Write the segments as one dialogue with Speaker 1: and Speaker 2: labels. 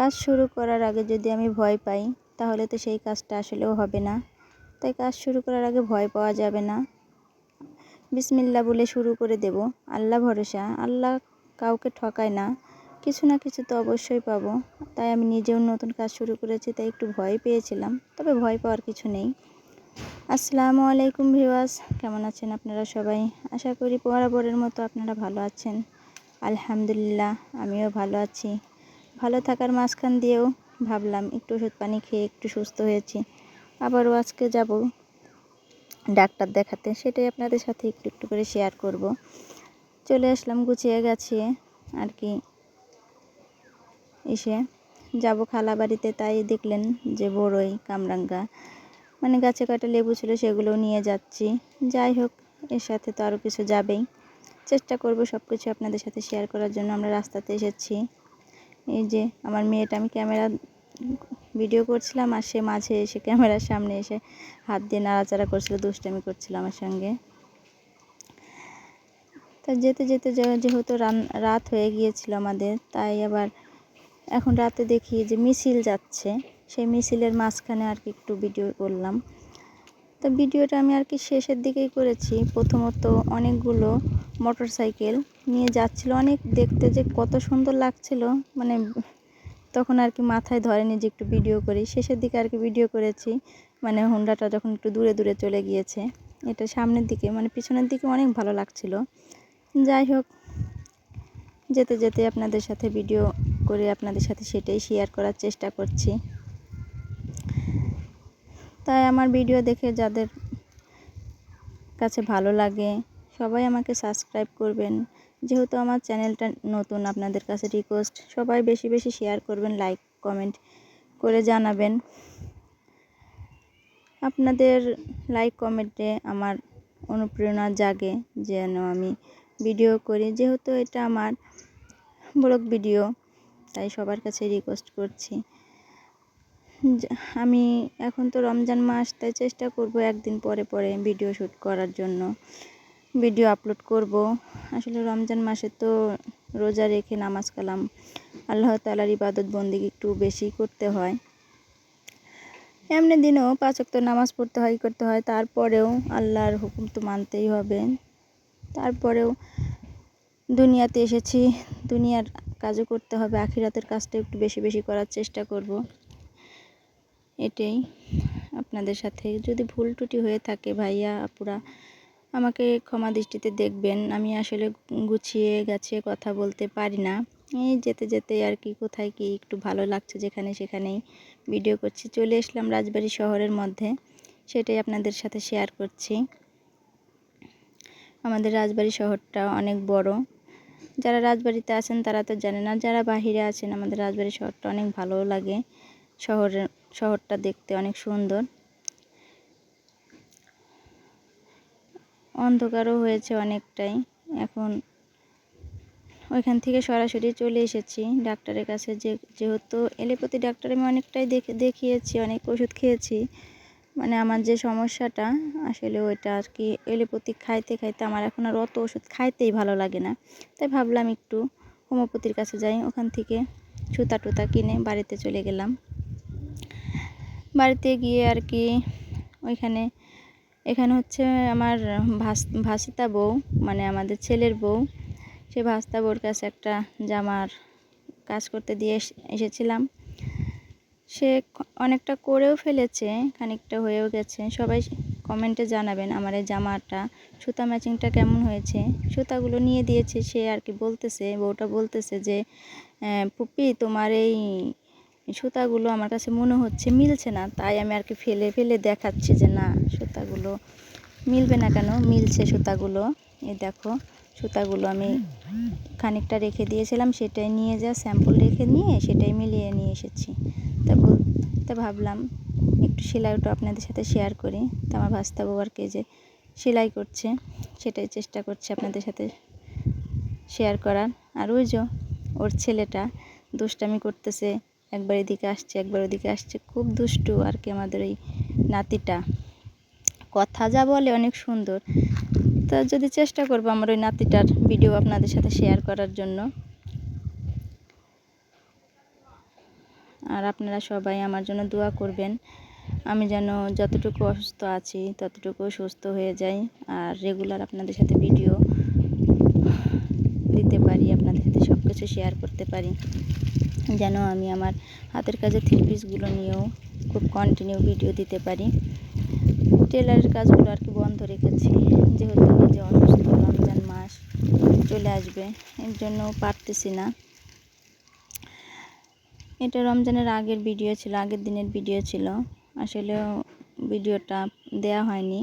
Speaker 1: কাজ শুরু করার আগে যদি আমি ভয় পাই তাহলে তো সেই কাজটা আসলেও হবে না। তাই কাজ শুরু করার আগে ভয় পাওয়া যাবে না। বিসমিল্লাহ বলে শুরু করে দেব। আল্লাহ ভরসা, আল্লাহ কাউকে ঠকায় না, কিছু না কিছু তো অবশ্যই পাবো। তাই আমি নিজেও নতুন কাজ শুরু করেছি, তাই একটু ভয় পেয়েছিলাম, তবে ভয় পাওয়ার কিছু নেই। আসসালামু আলাইকুম ভিউয়ার্স, কেমন আছেন আপনারা সবাই? আশা করি বরাবরের মতো আপনারা ভালো আছেন। আলহামদুলিল্লাহ, আমিও ভালো আছি। ভালো থাকার মাঝখান দিয়েও ভাবলাম একটু ওষুধ পানি খেয়ে একটু সুস্থ হয়েছি, আবারও আজকে যাব ডাক্তার দেখাতে, সেটাই আপনাদের সাথে একটু একটু করে শেয়ার করব। চলে আসলাম গুছিয়ে গাছিয়ে আর কি, এসে যাব খালা বাড়িতে। তাই দেখলেন যে বড়ই কামরাঙ্গা মানে গাছে কয়টা লেবু ছিল সেগুলোও নিয়ে যাচ্ছি। যাই হোক, এর সাথে তো আরও কিছু যাবেই, চেষ্টা করব সব কিছু আপনাদের সাথে শেয়ার করার জন্য। আমরা রাস্তাতে এসেছি, এই যে আমার মেয়েটা, আমি ক্যামেরা ভিডিও করছিলাম আর সে মাঝে এসে ক্যামেরার সামনে এসে হাত দিয়ে নাড়াচাড়া করছিল, দুষ্টামি করছিল আমার সঙ্গে। তা যেতে যেতে যেহেতু রাত হয়ে গিয়েছিল আমাদের, তাই আবার এখন রাতে দেখি যে মিছিল যাচ্ছে, সেই মিছিলের মাঝখানে আর কি একটু ভিডিও করলাম। তো ভিডিওটা আমি আর কি শেষের দিকেই করেছি। প্রথমত অনেকগুলো মোটর সাইকেল নিয়ে যাচ্ছিল, অনেক দেখতে যে কত সুন্দর লাগছিল, মানে তখন আর কি মাথায় ধরেনি যে একটু ভিডিও করি। শেষের দিকে আর কি ভিডিও করেছি, মানে হোন্ডাটা যখন একটু দূরে দূরে চলে গিয়েছে, এটা সামনের দিকে মানে পিছনের দিকে অনেক ভালো লাগছিল। যাই হোক, যেতে যেতে আপনাদের সাথে ভিডিও করে আপনাদের সাথে সেটাই শেয়ার করার চেষ্টা করছি। তাই আমার ভিডিও দেখে যাদের কাছে ভালো লাগে সবাই আমাকে সাবস্ক্রাইব করবেন। যেহেতু আমার চ্যানেলটা নতুন, আপনাদের কাছে রিকোয়েস্ট সবাই বেশি বেশি শেয়ার করবেন, লাইক কমেন্ট করে জানাবেন। আপনাদের লাইক কমেন্টে আমার অনুপ্রেরণা জাগে যেন আমি ভিডিও করি। যেহেতু এটা আমার ব্লগ ভিডিও, তাই সবার কাছে রিকোয়েস্ট করছি। আমি এখন তো রমজান মাস, তাই চেষ্টা করব একদিন পরে পরে ভিডিও শ্যুট করার জন্য, ভিডিও আপলোড করব। আসলে রমজান মাসে তো রোজা রেখে নামাজ কালাম আল্লাহ তাআলার ইবাদত বন্দেগী একটু বেশি করতে হয়। এমনি দিনেও 5 ওয়াক্ত নামাজ পড়তে হয়, করতে হয়, তারপরেও আল্লাহর হুকুম তো মানতেই হবে। তারপরেও দুনিয়াতে এসেছি, দুনিয়ার কাজও করতে হবে, আখিরাতের কাজটা একটু বেশি বেশি করার চেষ্টা করব। এটাই আপনাদের সাথে। যদি ভুল ত্রুটি হয়ে থাকে ভাইয়া আপুরা আমাকে ক্ষমা দৃষ্টিতে দেখবেন। আমি আসলে গুছিয়ে গাছিয়ে কথা বলতে পারি না, এই যেতে যেতে আর কি কোথায় কি একটু ভালো লাগছে যেখানে সেখানেই ভিডিও করছি। চলে আসলাম রাজবাড়ী শহরের মধ্যে, সেটাই আপনাদের সাথে শেয়ার করছি। আমাদের রাজবাড়ী শহরটা অনেক বড়, যারা রাজবাড়িতে আছেন তারা তো জানেন, আর যারা বাহিরে আছেন আমাদের রাজবাড়ী শহরটা অনেক ভালো লাগে। শহরটা দেখতে অনেক সুন্দর, অন্ধকারও হয়েছে অনেকটাই। এখন ওইখান থেকে সরাসরি চলে এসেছি ডাক্তারের কাছে। যেহেতু এলোপ্যাথি ডাক্তার আমি অনেকটাই দেখিয়েছি, অনেক ওষুধ খেয়েছি, মানে আমার যে সমস্যাটা আসলে ওইটা আর কি এলোপ্যাথি খাইতে খাইতে আমার এখন আর অত ওষুধ খাইতেই ভালো লাগে না। তাই ভাবলাম একটু হোমিওপ্যাথির কাছে যাই। ওখান থেকে সুতা টুতা কিনে বাড়িতে চলে গেলাম। বাড়িতে গিয়ে আর কি এখানে হচ্ছে আমার ভাসিতা বউ, মানে আমাদের ছেলের বউ, সে ভাস্তা বউর কাছে একটা জামার কাজ করতে দিয়ে এসেছিলাম। সে অনেকটা করেও ফেলেছে, খানিকটা হয়েও গেছে। সবাই কমেন্টে জানাবেন আমার এই জামাটা সুতা ম্যাচিংটা কেমন হয়েছে। সুতাগুলো নিয়ে দিয়েছে সে আর কি, বলতেছে বউটা বলতেছে যে পুপি তোমার এই সুতাগুলো আমার কাছে মনে হচ্ছে মিলছে না। তাই আমি আর কি ফেলে ফেলে দেখাচ্ছি যে না, সুতাগুলো মিলবে না কেন, মিলছে সুতাগুলো। এই দেখো, সুতাগুলো আমি খানিকটা রেখে দিয়েছিলাম, সেটাই নিয়ে যা স্যাম্পল রেখে নিয়ে সেটাই মিলিয়ে নিয়ে এসেছি। তা ভাবলাম একটু সেলাইটা আপনাদের সাথে শেয়ার করি। তা আমার ভাস্তা বউ আর কি যে সেলাই করছে, সেটাই চেষ্টা করছে আপনাদের সাথে শেয়ার করার। আর ওই যে ওর ছেলেটা দুষ্টামি করতেছে, একবার এদিকে আসছে একবার ওদিকে আসছে, খুব দুষ্টু আর কি আমাদের এই নাতিটা। কথা যা বলে অনেক সুন্দর। তা যদি চেষ্টা করবো আমার ওই নাতিটার ভিডিও আপনাদের সাথে শেয়ার করার জন্য। আর আপনারা সবাই আমার জন্য দোয়া করবেন, আমি যেন যতটুকু অসুস্থ আছি ততটুকু সুস্থ হয়ে যাই, আর রেগুলার আপনাদের সাথে ভিডিও দিতে পারি, আপনাদের সাথে সব কিছু শেয়ার করতে পারি, যেন আমি আমার হাতের কাজের থ্রি পিসগুলো নিয়েও খুব কন্টিনিউ ভিডিও দিতে পারি। টেলারের কাজগুলো আর কি বন্ধ রেখেছি, যেহেতু নিজে অসুস্থ, রমজান মাস চলে আসবে, এর জন্য পারতেছি না। এটা রমজানের আগের ভিডিও ছিল, আগের দিনের ভিডিও ছিল, আসলে ভিডিওটা দেয়া হয়নি।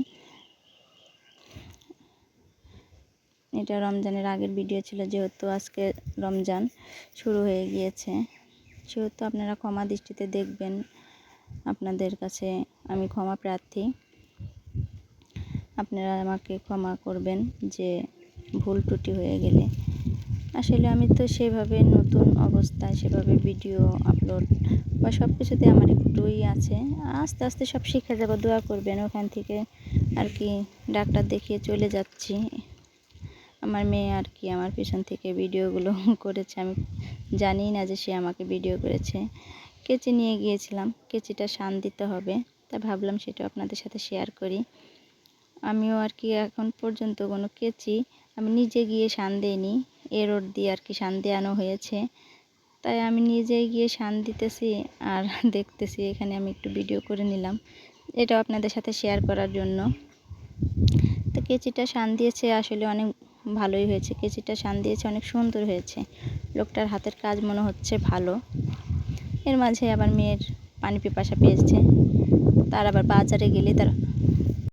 Speaker 1: এটা রমজানের আগের ভিডিও ছিল, যেহেতু আজকে রমজান শুরু হয়ে গিয়েছে, সেহেতু আপনারা ক্ষমা দৃষ্টিতে দেখবেন, আপনাদের কাছে আমি ক্ষমা প্রার্থী, আপনারা আমাকে ক্ষমা করবেন যে ভুল ত্রুটি হয়ে গেলে। আসলে আমি তো সেভাবে নতুন অবস্থায় সেভাবে ভিডিও আপলোড বা সব কিছুতে আমার একটুই আছে, আস্তে আস্তে সব শিখে যাব, দোয়া করবেন। ওখান থেকে আর কি ডাক্তার দেখিয়ে চলে যাচ্ছি। আমার মেয়ে আর কি আমার পিছন থেকে ভিডিওগুলো করেছে, আমি জানি না যে সে আমাকে ভিডিও করেছে। কেচি নিয়ে গিয়েছিলাম, কেচিটা শান দিতে হবে, তাই ভাবলাম সেটা আপনাদের সাথে শেয়ার করি। আমিও আর কি এখন পর্যন্ত কোনো কেচি আমি নিজে গিয়ে শান দিইনি, এ রোড দিয়ে আর কি শান দেওয়ানো হয়েছে, তাই আমি নিজেই গিয়ে শান দিতেছি আর দেখতেছি। এখানে আমি একটু ভিডিও করে নিলাম, এটাও আপনাদের সাথে শেয়ার করার জন্য। তো কেচিটা শান দিয়েছে, আসলে অনেক ভালোই হয়েছে, কেচিটা শান দিয়েছে, অনেক সুন্দর হয়েছে, লোকটার হাতের কাজ মনে হচ্ছে ভালো। এর মাঝে আবার মেয়ের পানি পিপাসা পেয়েছে, তার আবার বাজারে গেলে তার